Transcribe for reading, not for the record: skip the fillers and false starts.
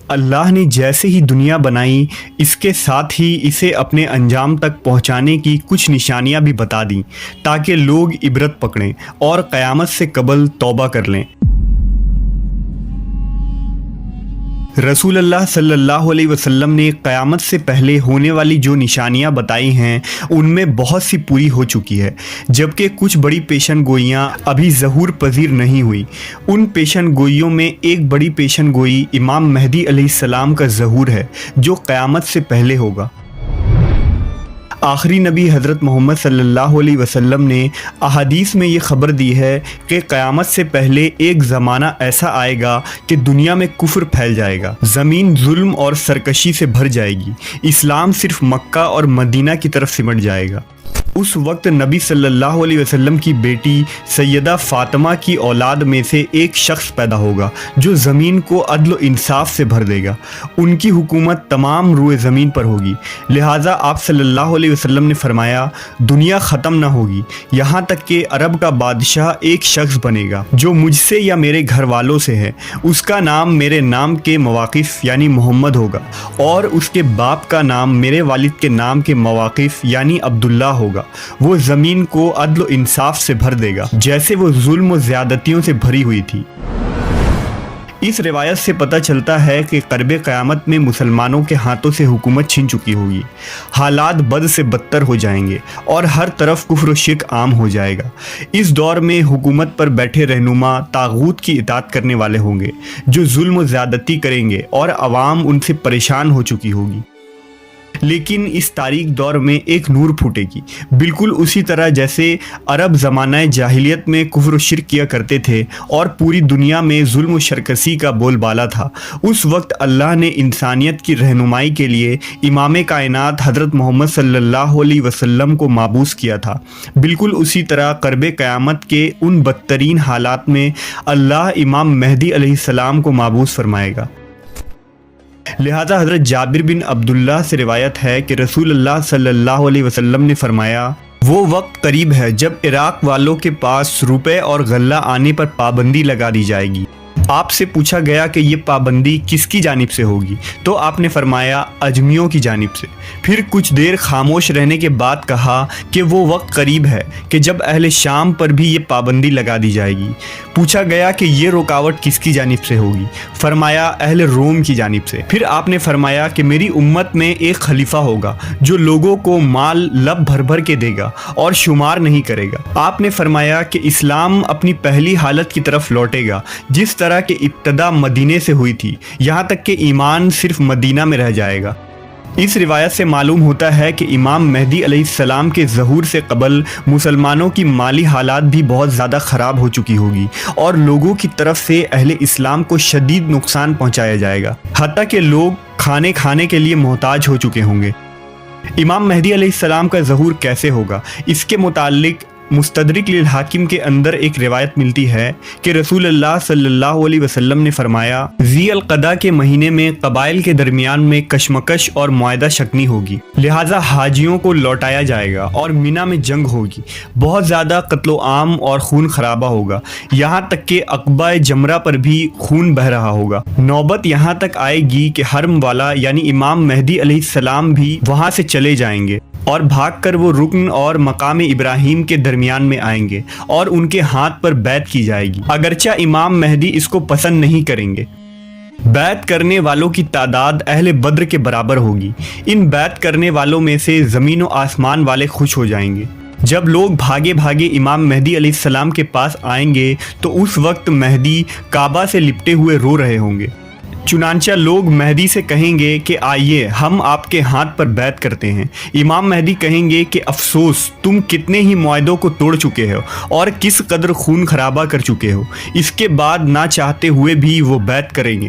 اللہ نے جیسے ہی دنیا بنائی اس کے ساتھ ہی اسے اپنے انجام تک پہنچانے کی کچھ نشانیاں بھی بتا دیں تاکہ لوگ عبرت پکڑیں اور قیامت سے قبل توبہ کر لیں۔ رسول اللہ صلی اللہ علیہ وسلم نے قیامت سے پہلے ہونے والی جو نشانیاں بتائی ہیں ان میں بہت سی پوری ہو چکی ہے، جبکہ کچھ بڑی پیشن گوئیاں ابھی ظہور پذیر نہیں ہوئی۔ ان پیشن گوئیوں میں ایک بڑی پیشن گوئی امام مہدی علیہ السلام کا ظہور ہے جو قیامت سے پہلے ہوگا۔ آخری نبی حضرت محمد صلی اللہ علیہ وسلم نے احادیث میں یہ خبر دی ہے کہ قیامت سے پہلے ایک زمانہ ایسا آئے گا کہ دنیا میں کفر پھیل جائے گا، زمین ظلم اور سرکشی سے بھر جائے گی، اسلام صرف مکہ اور مدینہ کی طرف سمٹ جائے گا۔ اس وقت نبی صلی اللہ علیہ وسلم کی بیٹی سیدہ فاطمہ کی اولاد میں سے ایک شخص پیدا ہوگا جو زمین کو عدل و انصاف سے بھر دے گا۔ ان کی حکومت تمام روئے زمین پر ہوگی، لہٰذا آپ صلی اللہ علیہ وسلم نے فرمایا دنیا ختم نہ ہوگی یہاں تک کہ عرب کا بادشاہ ایک شخص بنے گا جو مجھ سے یا میرے گھر والوں سے ہے، اس کا نام میرے نام کے مواقف یعنی محمد ہوگا اور اس کے باپ کا نام میرے والد کے نام کے مواقف یعنی عبداللہ ہوگا۔ وہ زمین کو عدل و انصاف سے بھر دے گا جیسے وہ ظلم و زیادتیوں سے بھری ہوئی تھی۔ اس روایت سے پتہ چلتا ہے کہ قرب قیامت میں مسلمانوں کے ہاتھوں سے حکومت چھن چکی ہوگی، حالات بد سے بدتر ہو جائیں گے اور ہر طرف کفر و شرک عام ہو جائے گا۔ اس دور میں حکومت پر بیٹھے رہنما طاغوت کی اطاعت کرنے والے ہوں گے جو ظلم و زیادتی کریں گے اور عوام ان سے پریشان ہو چکی ہوگی۔ لیکن اس تاریک دور میں ایک نور پھوٹے گی، بالکل اسی طرح جیسے عرب زمانہ جاہلیت میں کفر و شرک کیا کرتے تھے اور پوری دنیا میں ظلم و سرکشی کا بول بالا تھا۔ اس وقت اللہ نے انسانیت کی رہنمائی کے لیے امام کائنات حضرت محمد صلی اللہ علیہ وسلم کو مابعوث کیا تھا۔ بالکل اسی طرح قرب قیامت کے ان بدترین حالات میں اللہ امام مہدی علیہ السلام کو مابعوث فرمائے گا۔ لہذا حضرت جابر بن عبداللہ سے روایت ہے کہ رسول اللہ صلی اللہ علیہ وسلم نے فرمایا وہ وقت قریب ہے جب عراق والوں کے پاس روپے اور غلہ آنے پر پابندی لگا دی جائے گی۔ آپ سے پوچھا گیا کہ یہ پابندی کس کی جانب سے ہوگی تو آپ نے فرمایا اجمیوں کی جانب سے۔ پھر کچھ دیر خاموش رہنے کے بعد کہا کہ وہ وقت قریب ہے کہ جب اہل شام پر بھی یہ پابندی لگا دی جائے گی۔ پوچھا گیا کہ یہ رکاوٹ کس کی جانب سے ہوگی؟ فرمایا اہل روم کی جانب سے۔ پھر آپ نے فرمایا کہ میری امت میں ایک خلیفہ ہوگا جو لوگوں کو مال لب بھر بھر کے دے گا اور شمار نہیں کرے گا۔ آپ نے فرمایا کہ اسلام اپنی پہلی حالت کی طرف لوٹے گا جس طرح کہ ابتدا مدینے سے ہوئی تھی، یہاں تک کہ ایمان صرف مدینہ میں رہ جائے گا۔ اس روایت سے معلوم ہوتا ہے کہ امام مہدی علیہ السلام کے ظہور سے قبل مسلمانوں کی مالی حالات بھی بہت زیادہ خراب ہو چکی ہوگی اور لوگوں کی طرف سے اہل اسلام کو شدید نقصان پہنچایا جائے گا، حتیٰ کہ لوگ کھانے کے لیے محتاج ہو چکے ہوں گے۔ امام مہدی علیہ السلام کا ظہور کیسے ہوگا؟ اس کے متعلق مستدرک للحاکم کے اندر ایک روایت ملتی ہے کہ رسول اللہ صلی اللہ علیہ وسلم نے فرمایا ذی القعدہ کے مہینے میں قبائل کے درمیان میں کشمکش اور معاہدہ شکنی ہوگی، لہٰذا حاجیوں کو لوٹایا جائے گا اور مینا میں جنگ ہوگی، بہت زیادہ قتل و عام اور خون خرابہ ہوگا، یہاں تک کہ عقبہ جمرہ پر بھی خون بہہ رہا ہوگا۔ نوبت یہاں تک آئے گی کہ حرم والا یعنی امام مہدی علیہ السلام بھی وہاں سے چلے جائیں گے اور بھاگ کر وہ رکن اور مقام ابراہیم کے درمیان میں آئیں گے اور ان کے ہاتھ پر بیعت کی جائے گی، اگرچہ امام مہدی اس کو پسند نہیں کریں گے۔ بیعت کرنے والوں کی تعداد اہل بدر کے برابر ہوگی۔ ان بیعت کرنے والوں میں سے زمین و آسمان والے خوش ہو جائیں گے۔ جب لوگ بھاگے بھاگے امام مہدی علیہ السلام کے پاس آئیں گے تو اس وقت مہدی کعبہ سے لپٹے ہوئے رو رہے ہوں گے، چنانچہ لوگ مہدی سے کہیں گے کہ آئیے ہم آپ کے ہاتھ پر بیعت کرتے ہیں۔ امام مہدی کہیں گے کہ افسوس، تم کتنے ہی معاہدوں کو توڑ چکے ہو اور کس قدر خون خرابہ کر چکے ہو۔ اس کے بعد نہ چاہتے ہوئے بھی وہ بیعت کریں گے۔